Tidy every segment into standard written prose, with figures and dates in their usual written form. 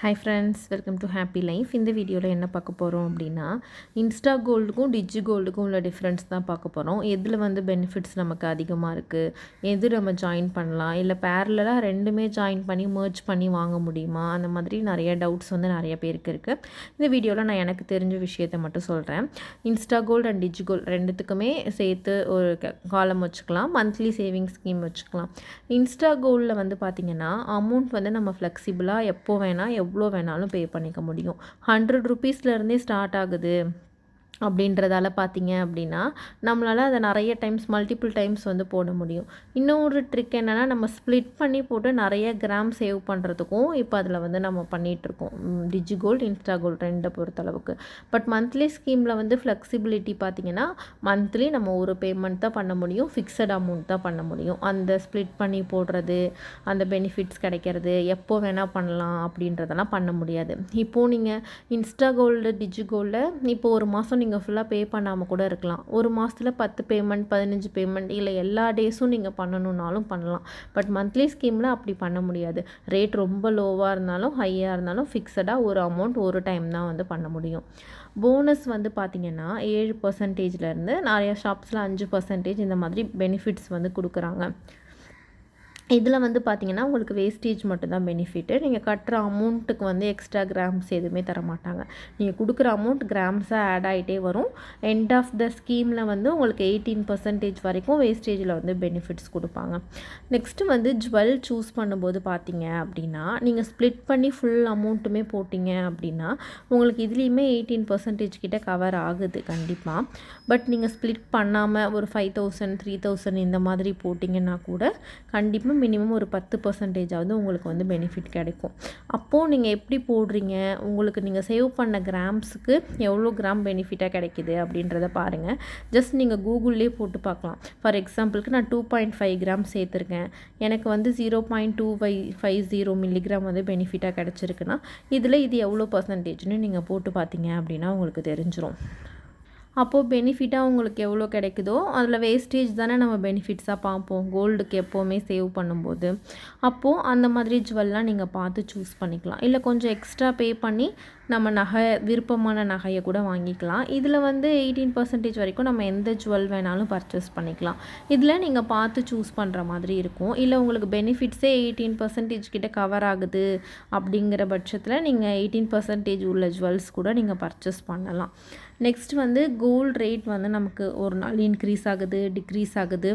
Hi friends, welcome to happy life. இந்த வீடியோவில் என்ன பார்க்க போகிறோம் அப்படின்னா, இன்ஸ்டா கோல்டுக்கும் டிஜி கோல்டுக்கும் உள்ள டிஃப்ரென்ஸ் தான் பார்க்க போகிறோம். எதில் வந்து பெனிஃபிட்ஸ் நமக்கு அதிகமாக இருக்குது, எது நம்ம ஜாயின் பண்ணலாம், இல்லை பேரலாக ரெண்டுமே ஜாயின் பண்ணி மர்ஜ் பண்ணி வாங்க முடியுமா, அந்த மாதிரி நிறைய டவுட்ஸ் வந்து நிறைய பேருக்கு இருக்குது. இந்த வீடியோவில் நான் எனக்கு தெரிஞ்ச விஷயத்தை மட்டும் சொல்கிறேன். Insta Gold and Digi Gold ரெண்டுத்துக்குமே சேர்த்து ஒரு காலம் வச்சுக்கலாம், மந்த்லி சேவிங்ஸ் ஸ்கீம் வச்சுக்கலாம். இன்ஸ்டா கோல்டில் வந்து பார்த்திங்கன்னா அமௌண்ட் வந்து நம்ம ஃப்ளெக்சிபிளாக எப்போ வேணால் எவ்வளோ வேணாலும் பே பண்ணிக்க முடியும். 100 ருபீஸ்லேருந்தே ஸ்டார்ட் ஆகுது அப்படின்றதால பார்த்தீங்க அப்படின்னா நம்மளால் அதை நிறைய டைம்ஸ் மல்டிபிள் டைம்ஸ் வந்து போட முடியும். இன்னொரு ட்ரிக் என்னென்னா, நம்ம ஸ்ப்ளிட் பண்ணி போட்டு நிறைய கிராம் சேவ் பண்ணுறதுக்கும் இப்போ அதில் வந்து நம்ம பண்ணிகிட்ருக்கோம். டிஜி கோல்டு, இன்ஸ்டா கோல்டு ரெண்டை பொறுத்தளவுக்கு. பட் மந்த்லி ஸ்கீமில் வந்து ஃப்ளெக்சிபிலிட்டி பார்த்திங்கன்னா மந்த்லி நம்ம ஒரு பேமெண்ட் தான் பண்ண முடியும், ஃபிக்ஸட் அமௌண்ட் தான் பண்ண முடியும். அந்த ஸ்ப்ளிட் பண்ணி போடுறது, அந்த பெனிஃபிட்ஸ் கிடைக்கிறது, எப்போ வேணால் பண்ணலாம் அப்படின்றதெல்லாம் பண்ண முடியாது. இப்போது நீங்கள் இன்ஸ்டா கோல்டு, டிஜி கோல்டில் இப்போ ஒரு மாதம் நீங்கள் ஃபுல்லாக பே பண்ணாமல் கூட இருக்கலாம். ஒரு மாதத்தில் 10 பேமெண்ட், 15 பேமெண்ட், இல்லை எல்லா டேஸும் நீங்கள் பண்ணணுன்னாலும் பண்ணலாம். பட் மந்த்லி ஸ்கீமில் அப்படி பண்ண முடியாது. ரேட் ரொம்ப லோவாக இருந்தாலும் ஹையாக இருந்தாலும் ஃபிக்ஸடாக ஒரு அமௌண்ட் ஒரு டைம் தான் வந்து பண்ண முடியும். போனஸ் வந்து பார்த்திங்கன்னா 7%லேருந்து நிறைய ஷாப்ஸில் 5% இந்த மாதிரி பெனிஃபிட்ஸ் வந்து கொடுக்குறாங்க. இதில் வந்து பார்த்திங்கன்னா உங்களுக்கு வேஸ்டேஜ் மட்டும்தான் பெனிஃபிட்டு. நீங்கள் கட்டுற அமௌண்ட்டுக்கு வந்து எக்ஸ்ட்ரா கிராம்ஸ் எதுவுமே தரமாட்டாங்க. நீங்கள் கொடுக்குற அமௌண்ட் கிராம்ஸாக ஆட் ஆகிட்டே வரும். எண்ட் ஆஃப் த ஸ்கீமில் வந்து உங்களுக்கு 18% வரைக்கும் வேஸ்டேஜில் வந்து பெனிஃபிட்ஸ் கொடுப்பாங்க. நெக்ஸ்ட்டு வந்து ஜுவல் சூஸ் பண்ணும்போது பார்த்தீங்க அப்படின்னா, நீங்கள் ஸ்ப்ளிட் பண்ணி ஃபுல் அமௌண்ட்டுமே போட்டிங்க அப்படின்னா உங்களுக்கு இதுலேயுமே 18% கிட்ட கவர் ஆகுது கண்டிப்பாக. பட் நீங்கள் ஸ்ப்ளிட் பண்ணாமல் ஒரு 5000, 3000 இந்த மாதிரி போட்டிங்கன்னா கூட கண்டிப்பாக மினிமம் ஒரு 10%ஆவது உங்களுக்கு வந்து பெனிஃபிட் கிடைக்கும். அப்போது நீங்கள் எப்படி போடுறீங்க, உங்களுக்கு நீங்கள் சேவ் பண்ண கிராம்ஸுக்கு எவ்வளோ கிராம் பெனிஃபிட்டாக கிடைக்கிது அப்படின்றத பாருங்கள். ஜஸ்ட் நீங்கள் கூகுள்லேயே போட்டு பார்க்கலாம். ஃபார் எக்ஸாம்பிளுக்கு நான் 2.5 கிராம் சேர்த்துருக்கேன், எனக்கு வந்து 0.250 மில்லிகிராம் வந்து பெனிஃபிட்டாக கிடச்சிருக்குன்னா இதில் இது எவ்வளோ பர்சன்டேஜ்னு நீங்கள் போட்டு பார்த்தீங்க அப்படின்னா உங்களுக்கு தெரிஞ்சிடும். அப்போது பெனிஃபிட்டாக உங்களுக்கு எவ்வளோ கிடைக்குதோ அதில் வேஸ்டேஜ் தானே நம்ம பெனிஃபிட்ஸாக பார்ப்போம் கோல்டுக்கு எப்போவுமே சேவ் பண்ணும்போது. அப்போது அந்த மாதிரி ஜுவல்லாம் நீங்கள் பார்த்து சூஸ் பண்ணிக்கலாம். இல்லை கொஞ்சம் எக்ஸ்ட்ரா பே பண்ணி நம்ம நகை, விருப்பமான நகையை கூட வாங்கிக்கலாம். இதில் வந்து 18% வரைக்கும் நம்ம எந்த ஜுவல் வேணாலும் பர்ச்சேஸ் பண்ணிக்கலாம். இதில் நீங்கள் பார்த்து சூஸ் பண்ணுற மாதிரி இருக்கும். இல்லை உங்களுக்கு பெனிஃபிட்ஸே 18% கிட்ட கவர் ஆகுது அப்படிங்கிற பட்சத்தில் நீங்கள் 18% உள்ள ஜுவல்ஸ் கூட நீங்கள் பர்ச்சேஸ் பண்ணலாம். நெக்ஸ்ட் வந்து கோல்டு ரேட் வந்து நமக்கு ஒரு நாள் இன்க்ரீஸ் ஆகுது, டிக்ரீஸ் ஆகுது.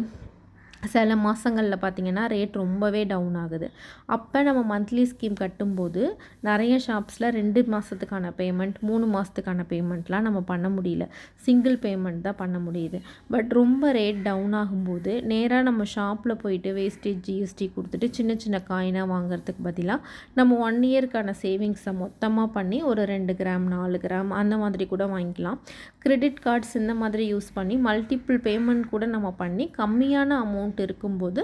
சில மாதங்களில் பார்த்திங்கன்னா ரேட் ரொம்பவே டவுன் ஆகுது. அப்போ நம்ம மந்த்லி ஸ்கீம் கட்டும்போது நிறைய ஷாப்ஸில் 2 மாதத்துக்கான பேமெண்ட், 3 மாதத்துக்கான பேமெண்ட்லாம் நம்ம பண்ண முடியல, சிங்கிள் பேமெண்ட் தான் பண்ண முடியுது. பட் ரொம்ப ரேட் டவுன் ஆகும்போது நேராக நம்ம ஷாப்பில் போயிட்டு வேஸ்டேஜ், ஜிஎஸ்டி கொடுத்துட்டு சின்ன சின்ன காயினாக வாங்குறதுக்கு பதிலாக நம்ம 1 இயர்க்கான சேவிங்ஸை மொத்தமாக பண்ணி ஒரு 2 கிராம், 4 கிராம் அந்த மாதிரி கூட வாங்கிக்கலாம். கிரெடிட் கார்ட்ஸ் இந்த மாதிரி யூஸ் பண்ணி மல்டிபிள் பேமெண்ட் கூட நம்ம பண்ணி கம்மியான அமௌண்ட் இருக்கும்போது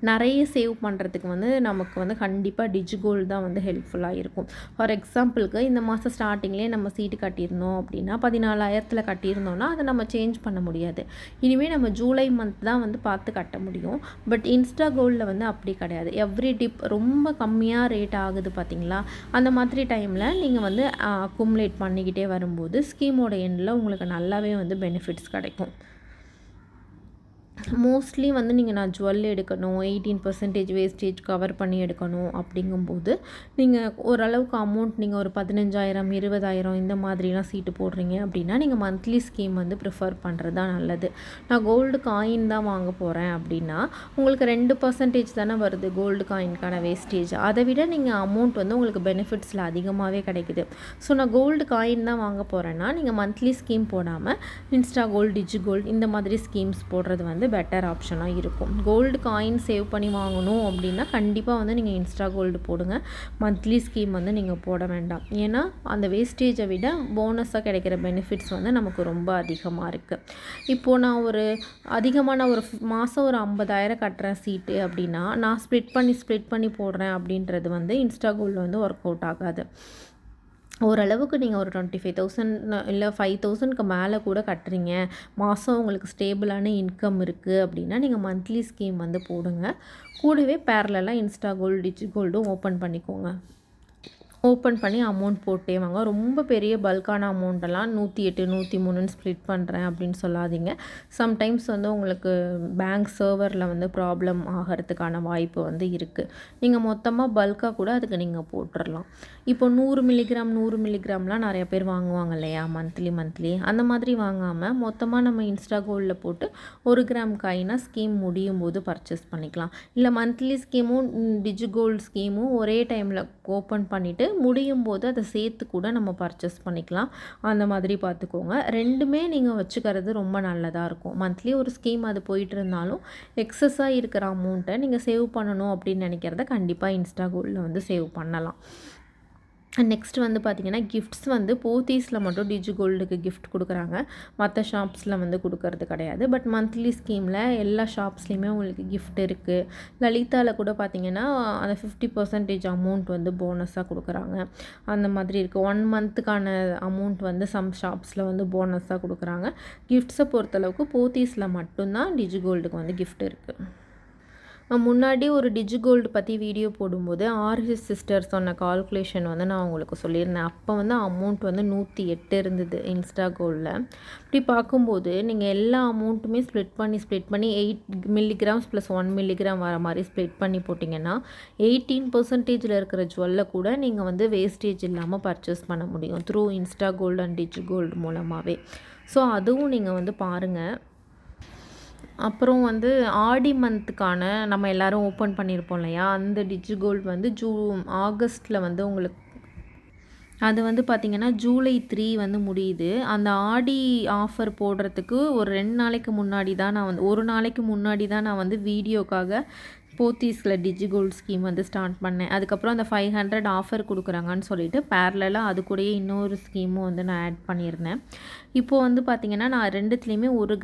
நிறைய சேவ் பண்ணுறதுக்கு வந்து நமக்கு வந்து கண்டிப்பாக டிஜி கோல்டு தான் வந்து ஹெல்ப்ஃபுல்லாக இருக்கும். ஃபார் எக்ஸாம்பிளுக்கு இந்த மாதம் ஸ்டார்டிங்லேயே நம்ம சீட்டு கட்டியிருந்தோம் அப்படின்னா 14,000 கட்டியிருந்தோம்னா அதை நம்ம சேஞ்ச் பண்ண முடியாது. இனிமேல் நம்ம ஜூலை மந்த் தான் வந்து பார்த்து கட்ட முடியும். பட் இன்ஸ்டா கோல்டில் வந்து அப்படி கிடையாது. எவ்ரி டிப் ரொம்ப கம்மியாக ரேட் ஆகுது பார்த்திங்களா, அந்த மாதிரி டைமில் நீங்கள் வந்து அக்குமுலேட் பண்ணிக்கிட்டே வரும்போது ஸ்கீமோட எண்டில் உங்களுக்கு நல்லாவே வந்து பெனிஃபிட்ஸ் கிடைக்கும். மோஸ்ட்லி வந்து நான் ஜுவல் எடுக்கணும், 18% வேஸ்டேஜ் கவர் பண்ணி எடுக்கணும் அப்படிங்கும்போது நீங்கள் ஓரளவுக்கு அமௌண்ட் நீங்கள் ஒரு 15,000, 20,000 இந்த மாதிரிலாம் சீட்டு போடுறீங்க அப்படின்னா நீங்கள் மந்த்லி ஸ்கீம் வந்து ப்ரிஃபர் பண்ணுறது தான் நல்லது. நான் கோல்டு காயின் தான் வாங்க போகிறேன் அப்படின்னா உங்களுக்கு 2% தானே வருது கோல்டு காயின்கான வேஸ்டேஜ். அதை விட நீங்கள் அமௌண்ட் வந்து உங்களுக்கு பெனிஃபிட்ஸில் அதிகமாகவே கிடைக்குது. ஸோ நான் கோல்டு காயின் தான் வாங்க போகிறேன்னா நீங்கள் மந்த்லி ஸ்கீம் போடாமல் இன்ஸ்டா கோல்டு, டிஜி கோல்டு இந்த மாதிரி ஸ்கீம்ஸ் போடுறது வந்து பெட்டர் ஆப்ஷனாக இருக்கும். கோல்டு காயின் சேவ் பண்ணி வாங்கணும் அப்படின்னா கண்டிப்பாக வந்து நீங்கள் இன்ஸ்டா கோல்டு போடுங்க. மந்த்லி ஸ்கீம் வந்து நீங்கள் போட வேண்டாம். ஏன்னா அந்த வேஸ்டேஜை விட போனஸாக கிடைக்கிற பெனிஃபிட்ஸ் வந்து நமக்கு ரொம்ப அதிகமாக இருக்குது. இப்போது நான் ஒரு அதிகமான ஒரு மாதம் ஒரு 50,000 கட்டுறேன் சீட்டு அப்படின்னா நான் ஸ்ப்ளிட் பண்ணி போடுறேன் அப்படின்றது வந்து இன்ஸ்டா கோல்டு வந்து ஒர்க் அவுட் ஆகாது. ஓரளவுக்கு நீங்கள் ஒரு 25,000 இல்லை 5,000க்கு மேலே கூட கட்டுறீங்க, மாதம் உங்களுக்கு ஸ்டேபிளான இன்கம் இருக்குது அப்படின்னா நீங்கள் மந்த்லி ஸ்கீம் வந்து போடுங்க. கூடவே பேரலாக இன்ஸ்டா கோல்டு, டிஜி கோல்டும் ஓப்பன் பண்ணிக்கோங்க. ஓப்பன் பண்ணி அமௌண்ட் போட்டே வாங்க. ரொம்ப பெரிய பல்கான அமௌண்ட்டெல்லாம் 108, 103ன்னு ஸ்ப்ளிட் பண்ணுறேன் அப்படின்னு சொல்லாதீங்க. சம்டைம்ஸ் வந்து உங்களுக்கு பேங்க் சர்வரில் வந்து ப்ராப்ளம் ஆகிறதுக்கான வாய்ப்பு வந்து இருக்குது. நீங்கள் மொத்தமாக பல்காக கூட அதுக்கு நீங்கள் போட்டுடலாம். இப்போ 100 மில்லிகிராம் 100 மில்லிகிராம்லாம் நிறைய பேர் வாங்குவாங்க இல்லையா, மந்த்லி அந்த மாதிரி வாங்காமல் மொத்தமாக நம்ம இன்ஸ்டா கோல்டில் போட்டு 1 கிராம் காயினா ஸ்கீம் முடியும் போது பர்ச்சேஸ் பண்ணிக்கலாம். இல்லை மந்த்லி ஸ்கீமும் டிஜி கோல்டு ஸ்கீமும் ஒரே டைமில் ஓப்பன் பண்ணிவிட்டு முடியும் போது அதை சேர்த்து கூட நம்ம பர்ச்சேஸ் பண்ணிக்கலாம். அந்த மாதிரி பார்த்துக்கோங்க. ரெண்டுமே நீங்கள் வச்சுக்கிறது ரொம்ப நல்லதாக இருக்கும். மந்த்லி ஒரு ஸ்கீம் அது போயிட்டு இருந்தாலும் எக்ஸஸாக இருக்கிற அமௌண்ட்டை நீங்கள் சேவ் பண்ணணும் அப்படின்னு நினைக்கிறத கண்டிப்பாக இன்ஸ்டா கோல்டில் வந்து சேவ் பண்ணலாம். நெக்ஸ்ட் வந்து பார்த்திங்கன்னா கிஃப்ட்ஸ் வந்து போத்தீஸில் மட்டும் டிஜி கோல்டுக்கு கிஃப்ட் கொடுக்குறாங்க. மற்ற ஷாப்ஸில் வந்து கொடுக்கறது கிடையாது. பட் மந்த்லி ஸ்கீமில் எல்லா ஷாப்ஸ்லேயுமே உங்களுக்கு கிஃப்ட் இருக்குது. லலிதாவில் கூட பார்த்திங்கன்னா அந்த 50% அமௌண்ட் வந்து போனஸாக கொடுக்குறாங்க. அந்த மாதிரி இருக்குது. 1 மந்த்துக்கான அமௌண்ட் வந்து சம் ஷாப்ஸில் வந்து போனஸாக கொடுக்குறாங்க. கிஃப்ட்ஸை பொறுத்தளவுக்கு போத்தீஸில் மட்டும்தான் டிஜி கோல்டுக்கு வந்து கிஃப்ட் இருக்குது. முன்னாடி ஒரு டிஜி கோல்டு பற்றி வீடியோ போடும்போது ஆர்ஹெச் சிஸ்டர் சொன்ன கால்குலேஷன் வந்து நான் உங்களுக்கு சொல்லியிருந்தேன். அப்போ வந்து அமௌண்ட் வந்து 108 இருந்தது இன்ஸ்டா கோல்டில். இப்படி பார்க்கும்போது நீங்கள் எல்லா அமௌண்ட்டுமே ஸ்ப்ளிட் பண்ணி 8 மில்லிகிராம்ஸ் ப்ளஸ் 1 மில்லிகிராம் வர மாதிரி ஸ்ப்ளிட் பண்ணி போட்டிங்கன்னா 18% இருக்கிற ஜுவல்லை கூட நீங்கள் வந்து வேஸ்டேஜ் இல்லாமல் பர்ச்சேஸ் பண்ண முடியும் through Insta Gold and Digi Gold மூலமாகவே. ஸோ அதுவும் நீங்கள் வந்து பாருங்கள். அப்புறம் வந்து ஆடி மந்த்துக்கான நம்ம எல்லோரும் ஓப்பன் பண்ணியிருப்போம் இல்லையா, அந்த டிஜி கோல்டு வந்து ஆகஸ்ட்டில் வந்து உங்களுக்கு அது வந்து பார்த்திங்கன்னா ஜூலை 3 வந்து முடியுது. அந்த ஆடி ஆஃபர் போடுறதுக்கு ஒரு 2 நாளைக்கு முன்னாடி தான் ஒரு நாளைக்கு முன்னாடி தான் நான் வந்து வீடியோக்காக போத்தீஸில் டிஜி கோல்டு ஸ்கீம் வந்து ஸ்டார்ட் பண்ணேன். அதுக்கப்புறம் அந்த 500 ஆஃபர் கொடுக்குறாங்கன்னு சொல்லிட்டு பேரலாக அது கூடயே இன்னொரு ஸ்கீமும் வந்து நான் ஆட் பண்ணியிருந்தேன். இப்போது வந்து பார்த்திங்கன்னா நான் ரெண்டுத்துலேயுமே 1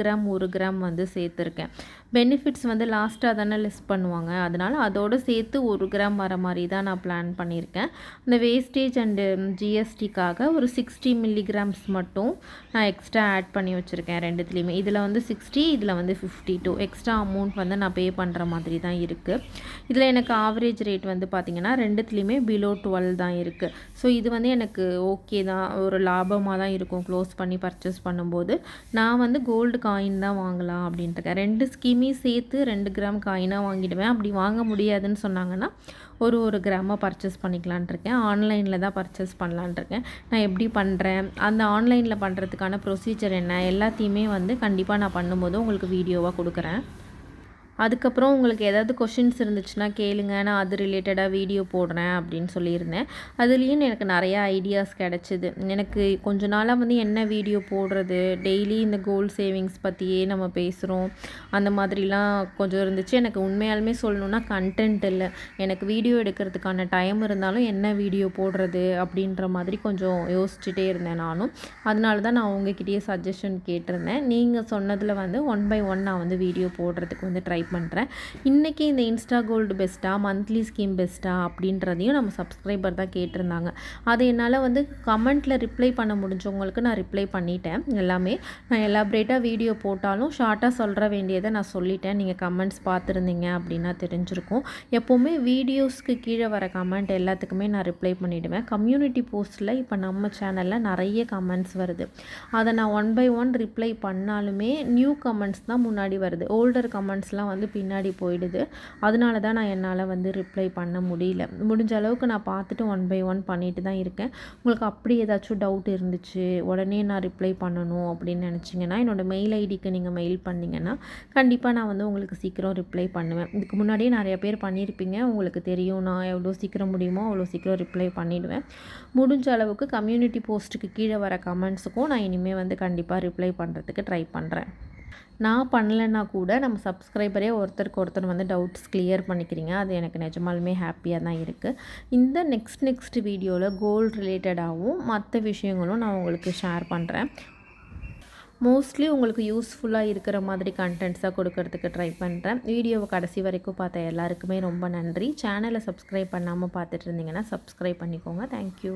கிராம் வந்து சேர்த்துருக்கேன். பெனிஃபிட்ஸ் வந்து லாஸ்ட்டாக தானே லிஸ்ட் பண்ணுவாங்க, அதனால் அதோடு சேர்த்து 1 கிராம் வர மாதிரி தான் நான் பிளான் பண்ணியிருக்கேன். அந்த வேஸ்டேஜ் அண்டு ஜிஎஸ்டிக்காக ஒரு 60 மில்லிகிராம்ஸ் மட்டும் நான் எக்ஸ்ட்ரா ஆட் பண்ணி வச்சுருக்கேன் ரெண்டுத்துலேயுமே. இதில் வந்து 60, இதில் வந்து 52 எக்ஸ்ட்ரா அமௌண்ட் வந்து நான் பே பண்ணுற மாதிரி தான் இருக்குது. இதில் எனக்கு ஆவரேஜ் ரேட் வந்து பார்த்திங்கன்னா ரெண்டுத்துலேயுமே பிலோ 12 தான் இருக்குது. ஸோ இது வந்து எனக்கு ஓகே தான், ஒரு லாபமாக தான் இருக்கும் க்ளோஸ் பண்ணி பர்ச்சேஸ் பண்ணும்போது. நான் வந்து கோல்டு காயின் தான் வாங்கலாம் அப்படின்ட்டு இருக்கேன். 2 ஸ்கீமே சேர்த்து 2 கிராம் காயினாக வாங்கிடுவேன். அப்படி வாங்க முடியாதுன்னு சொன்னாங்கன்னா ஒரு கிராமாக பர்ச்சேஸ் பண்ணிக்கலான் இருக்கேன். ஆன்லைனில் தான் பர்ச்சேஸ் பண்ணலான் இருக்கேன். நான் எப்படி பண்ணுறேன், அந்த ஆன்லைனில் பண்ணுறதுக்கான ப்ரொசீஜர் என்ன, எல்லாத்தையுமே வந்து கண்டிப்பாக நான் பண்ணும்போது உங்களுக்கு வீடியோவாக கொடுக்குறேன். அதுக்கப்புறம் உங்களுக்கு ஏதாவது கொஷின்ஸ் இருந்துச்சுன்னா கேளுங்க, நான் அது ரிலேட்டடாக வீடியோ போடுறேன் அப்படின்னு சொல்லியிருந்தேன். அதுலேயும் எனக்கு நிறையா ஐடியாஸ் கிடச்சிது. எனக்கு கொஞ்ச நாளாக வந்து என்ன வீடியோ போடுறது, டெய்லி இந்த கோல்டு சேவிங்ஸ் பற்றியே நம்ம பேசுகிறோம், அந்த மாதிரிலாம் கொஞ்சம் இருந்துச்சு. எனக்கு உண்மையாலுமே சொல்லணுன்னா கண்டென்ட் இல்லை. எனக்கு வீடியோ எடுக்கிறதுக்கான டைம் இருந்தாலும் என்ன வீடியோ போடுறது அப்படின்ற மாதிரி கொஞ்சம் யோசிச்சுட்டே இருந்தேன் நானும். அதனால தான் நான் உங்ககிட்டயே சஜஷன் கேட்டிருந்தேன். நீங்கள் சொன்னதில் வந்து 1 by 1 நான் வந்து வீடியோ போடுறதுக்கு வந்து ட்ரை பண்ணுறேன். இன்றைக்கி இந்த இன்ஸ்டா கோல்டு பெஸ்ட்டா, மந்த்லி ஸ்கீம் பெஸ்ட்டா அப்படின்றதையும் நம்ம சப்ஸ்கிரைபர் தான் கேட்டிருந்தாங்க. அதை என்னால் வந்து கமெண்ட்டில் ரிப்ளை பண்ண முடிஞ்சவங்களுக்கு நான் ரிப்ளை பண்ணிட்டேன். எல்லாமே நான் எலாபரேட்டாக வீடியோ போட்டாலும் ஷார்ட்டாக சொல்கிற வேண்டியதை நான் சொல்லிட்டேன். நீங்கள் கமெண்ட்ஸ் பார்த்துருந்தீங்க அப்படின்னா தெரிஞ்சிருக்கும். எப்போவுமே வீடியோஸ்க்கு கீழே வர கமெண்ட் எல்லாத்துக்குமே நான் ரிப்ளை பண்ணிவிடுவேன். கம்யூனிட்டி போஸ்ட்டில் இப்போ நம்ம சேனலில் நிறைய கமெண்ட்ஸ் வருது. அதை நான் 1 by 1 ரிப்ளை பண்ணாலுமே நியூ கமெண்ட்ஸ் தான் முன்னாடி வருது. ஓல்டர் கமெண்ட்ஸ்லாம் வந்து பின்னாடி போயிடுது. அதனால தான் நான் என்னால் வந்து ரிப்ளை பண்ண முடியல. முடிஞ்ச அளவுக்கு நான் பார்த்துட்டு 1 by 1 பண்ணிட்டு தான் இருக்கேன். உங்களுக்கு அப்படி ஏதாச்சும் டவுட் இருந்துச்சு, உடனே நான் ரிப்ளை பண்ணணும் அப்படின்னு நினச்சிங்கன்னா என்னோடய மெயில் ஐடிக்கு நீங்கள் மெயில் பண்ணிங்கன்னா கண்டிப்பாக நான் வந்து உங்களுக்கு சீக்கிரம் ரிப்ளை பண்ணுவேன். இதுக்கு முன்னாடியே நிறைய பேர் பண்ணியிருப்பீங்க, உங்களுக்கு தெரியும். நான் எவ்வளோ சீக்கிரம் முடியுமோ அவ்வளோ சீக்கிரம் ரிப்ளை பண்ணிவிடுவேன். முடிஞ்ச அளவுக்கு கம்யூனிட்டி போஸ்ட்டுக்கு கீழே வர கமெண்ட்ஸுக்கும் நான் இனிமேல் வந்து கண்டிப்பாக ரிப்ளை பண்ணுறதுக்கு ட்ரை பண்ணுறேன். நான் பண்ணலைன்னா கூட நம்ம சப்ஸ்கிரைபரே ஒருத்தருக்கு ஒருத்தர் வந்து டவுட்ஸ் கிளியர் பண்ணிக்கிறீங்க. அது எனக்கு நிஜமாலுமே ஹாப்பியாக தான் இருக்குது. இந்த நெக்ஸ்ட் வீடியோவில் கோல்டு ரிலேட்டடாகவும் மற்ற விஷயங்களும் நான் உங்களுக்கு ஷேர் பண்ணுறேன். மோஸ்ட்லி உங்களுக்கு யூஸ்ஃபுல்லாக இருக்கிற மாதிரி கண்டென்ட்ஸாக கொடுக்கறதுக்கு ட்ரை பண்ணுறேன். வீடியோவை கடைசி வரைக்கும் பார்த்த எல்லாருக்குமே ரொம்ப நன்றி. சேனலை சப்ஸ்கிரைப் பண்ணாமல் பார்த்துட்டு இருந்தீங்கன்னா சப்ஸ்கிரைப் பண்ணிக்கோங்க. தேங்க்யூ.